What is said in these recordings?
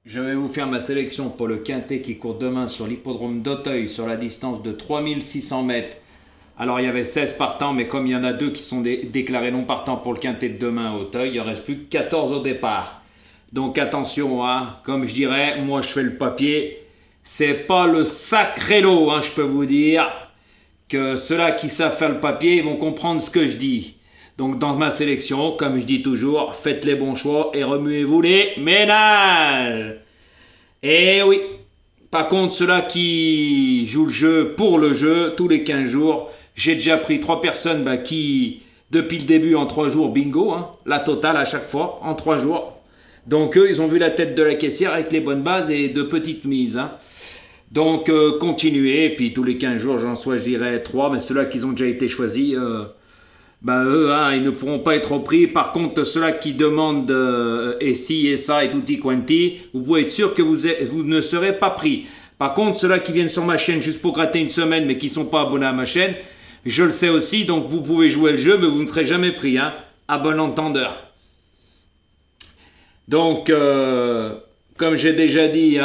Je vais vous faire ma sélection pour le quintet qui court demain sur l'hippodrome d'Auteuil sur la distance de 3600 mètres. Alors il y avait 16 partants, mais comme il y en a deux qui sont déclarés non partants pour le quintet de demain à Auteuil, il ne reste plus que 14 au départ. Donc attention, comme je dirais, moi je fais le papier. C'est pas le sacré lot, je peux vous dire que ceux-là qui savent faire le papier, ils vont comprendre ce que je dis. Donc dans ma sélection, comme je dis toujours, faites les bons choix et remuez-vous les ménages. Et oui, par contre, ceux-là qui jouent le jeu pour le jeu, tous les 15 jours, j'ai déjà pris 3 personnes qui, depuis le début, en 3 jours, bingo, la totale à chaque fois, en 3 jours. Donc eux, ils ont vu la tête de la caissière avec les bonnes bases et de petites mises. Donc continuez, et puis tous les 15 jours, je dirais 3, mais ceux-là qui ont déjà été choisis... eux, ils ne pourront pas être repris. Par contre, ceux-là qui demandent et ci et ça et tutti quanti, vous pouvez être sûr que vous ne serez pas pris. Par contre, ceux-là qui viennent sur ma chaîne juste pour gratter une semaine mais qui ne sont pas abonnés à ma chaîne, je le sais aussi, donc vous pouvez jouer le jeu mais vous ne serez jamais pris, à bon entendeur. Donc, comme j'ai déjà dit,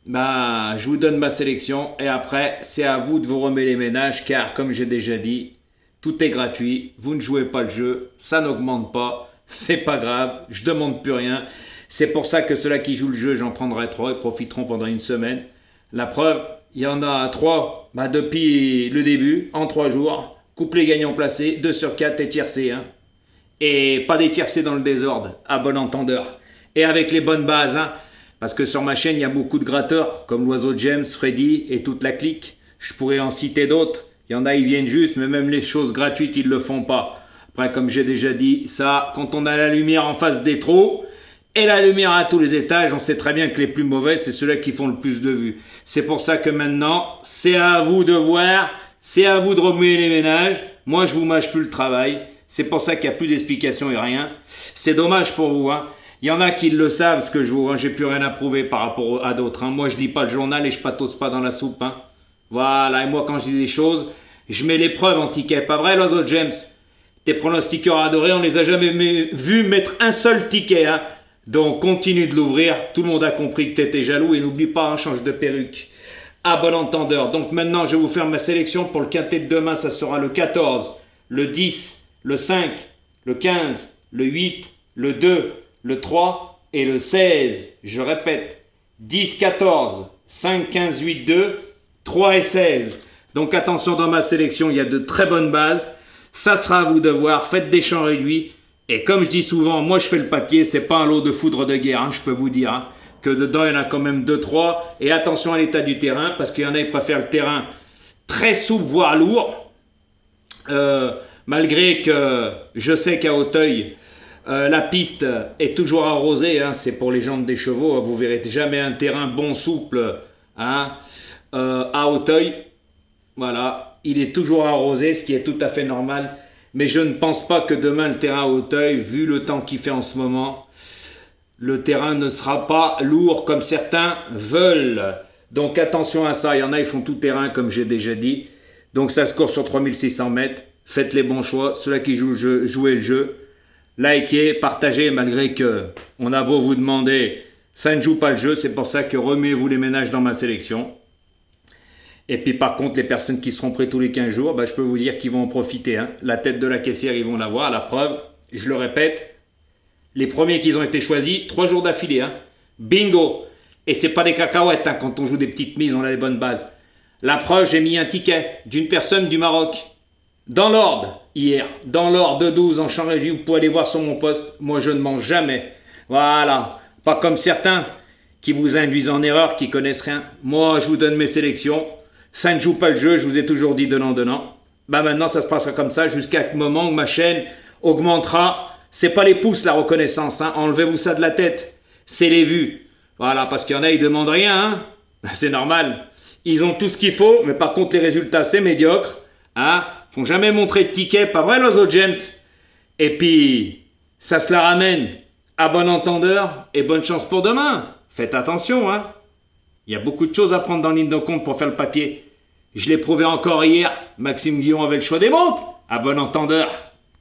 je vous donne ma sélection et après, c'est à vous de vous remettre les ménages car, comme j'ai déjà dit, tout est gratuit, vous ne jouez pas le jeu, ça n'augmente pas, c'est pas grave, je demande plus rien. C'est pour ça que ceux-là qui jouent le jeu, j'en prendrai 3, ils profiteront pendant une semaine. La preuve, il y en a 3 depuis le début, en 3 jours. Couplet gagnant placé, 2 sur 4 et tiercé. Et pas des tiercés dans le désordre, à bon entendeur. Et avec les bonnes bases, parce que sur ma chaîne, il y a beaucoup de gratteurs, comme l'oiseau James, Freddy et toute la clique. Je pourrais en citer d'autres. Il y en a, ils viennent juste, mais même les choses gratuites, ils ne le font pas. Après, comme j'ai déjà dit, ça, quand on a la lumière en face des trous, et la lumière à tous les étages, on sait très bien que les plus mauvais, c'est ceux-là qui font le plus de vues. C'est pour ça que maintenant, c'est à vous de voir, c'est à vous de remuer les ménages. Moi, je vous mâche plus le travail. C'est pour ça qu'il n'y a plus d'explications et rien. C'est dommage pour vous, Il y en a qui le savent, ce que je vous, j'ai plus rien à prouver par rapport à d'autres, Moi, je lis pas le journal et je patauge pas dans la soupe, Voilà, et moi quand je dis des choses, je mets les preuves en ticket. Pas vrai, l'oiseau James? Tes pronostiqueurs adorés, on les a jamais vus mettre un seul ticket. Donc continue de l'ouvrir. Tout le monde a compris que tu étais jaloux et n'oublie pas, change de perruque. À bon entendeur. Donc maintenant, je vais vous faire ma sélection pour le quintet de demain. Ça sera le 14, le 10, le 5, le 15, le 8, le 2, le 3 et le 16. Je répète, 10, 14, 5, 15, 8, 2... 3 et 16. Donc attention, dans ma sélection, il y a de très bonnes bases. Ça sera à vous de voir. Faites des champs réduits. Et comme je dis souvent, moi je fais le papier. C'est pas un lot de foudre de guerre, je peux vous dire. Que dedans, il y en a quand même 2-3. Et attention à l'état du terrain. Parce qu'il y en a qui préfèrent le terrain très souple, voire lourd. Malgré que je sais qu'à Auteuil, la piste est toujours arrosée. C'est pour les jambes des chevaux. Vous verrez jamais un terrain bon, souple. À Auteuil, voilà, il est toujours arrosé, ce qui est tout à fait normal. Mais je ne pense pas que demain le terrain à Auteuil, vu le temps qu'il fait en ce moment, le terrain ne sera pas lourd comme certains veulent. Donc attention à ça, il y en a, ils font tout terrain comme j'ai déjà dit. Donc ça se court sur 3600 mètres. Faites les bons choix, ceux-là qui jouent le jeu, jouez le jeu. Likez, partagez, malgré que on a beau vous demander, ça ne joue pas le jeu. C'est pour ça que remuez-vous les ménages dans ma sélection. Et puis par contre, les personnes qui seront prêtes tous les 15 jours, je peux vous dire qu'ils vont en profiter. La tête de la caissière, ils vont l'avoir. La preuve, je le répète, les premiers qui ont été choisis, 3 jours d'affilée. Bingo. Et c'est pas des cacahuètes quand on joue des petites mises, on a les bonnes bases. La preuve, j'ai mis un ticket d'une personne du Maroc. Dans l'ordre, hier. Dans l'ordre de 12 en champ réduit, vous pouvez aller voir sur mon poste. Moi, je ne mange jamais. Voilà. Pas comme certains qui vous induisent en erreur, qui connaissent rien. Moi, je vous donne mes sélections. Ça ne joue pas le jeu, je vous ai toujours dit donnant. Maintenant, ça se passera comme ça jusqu'à ce moment où ma chaîne augmentera. C'est pas les pouces, la reconnaissance. Enlevez-vous ça de la tête. C'est les vues. Voilà, parce qu'il y en a, ils demandent rien. C'est normal. Ils ont tout ce qu'il faut, mais par contre, les résultats, c'est médiocre. Font jamais montrer de ticket, pas vrai, l'oiseau James? Et puis, ça se la ramène. À bon entendeur et bonne chance pour demain. Faites attention, Il y a beaucoup de choses à prendre dans ligne de compte pour faire le papier. Je l'ai prouvé encore hier. Maxime Guillon avait le choix des montres. À bon entendeur.